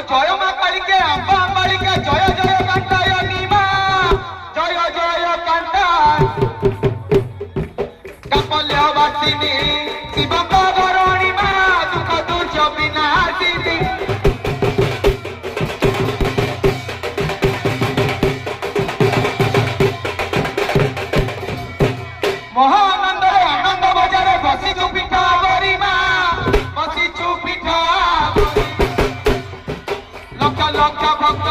জয় মা কালীকে আম্বা আম্বালিকা জয় জয় কান্তায় নিমা জয় জয় কান্তা কাপল্য বাসিনী শিবঙ্গ বরণী মা দুঃখ দুর্য বিনাশিনী মহানন্দরে আনন্দ বাজারে বসিছু পিঠা গরিমা বসিছু পিঠা লক্ষ লক্ষ ভক্ত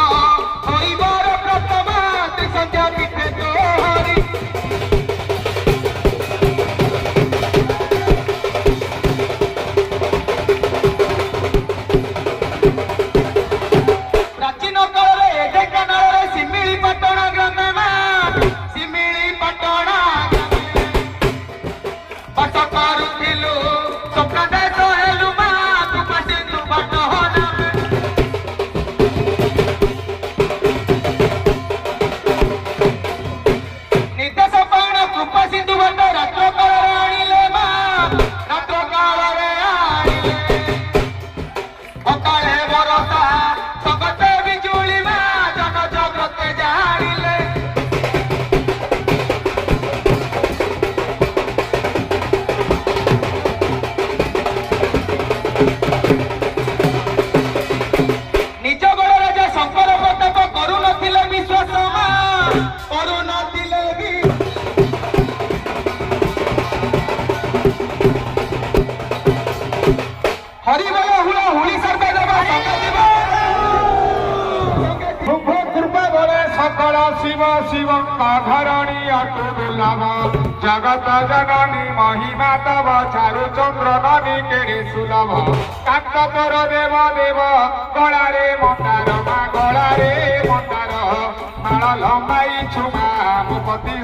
হরিবর প্রথমা সন্ধ্যা পিঠে তোহরি প্রাচীন কাଳରେ এ কানাଳରେ ଶିମିଳି ପାଟଣା ଗ୍ରାମେ ମା ଶିମିଳି ପାଟଣା ବାସ କରୁଥିଲୁ ସ୍ୱପ୍ନ ଦେଶ ହେଲୁ ମା ତୁ ପାସିଲୁ ବାଟ ନାମେ ନିର୍ଦ୍ଦେଶ ପାଣ କୃପା ସିନ୍ଧୁ ବାଟ ରାତ୍ର କାଳରେ ଆଣିଲେ ମା ରାତ୍ର କାଳରେ ଆଣିଲେ ଅକାଳେ ବରଷା ସଗତେ ବିଜୁଳି ମା ଜନ ଜଗତେ ଜାଣିଲେ ନିଜ ଗୋଡ଼ ରାଜା ଶଙ୍କର ପ୍ରତାପ କରୁନଥିଲେ ବିଶ୍ୱାସ ମା କରୁନଥିଲେ ବି ହରିବଲ ହୁଳ ହୁଳି ସର୍ବ ଦେବା ସଙ୍ଗଦିବ শুভ কৃপা বলে সকল শিব শিবঙ্গ ধরণী অটু দুর্লভ জগত জননী মহিমা তব চারু চন্দ্র ননী কেড়ে সুলভ কান্ত তোর দেব দেব গলারে মন্দার মা গলারে মন্দার মাଳ লম্বাই ছুমা পতি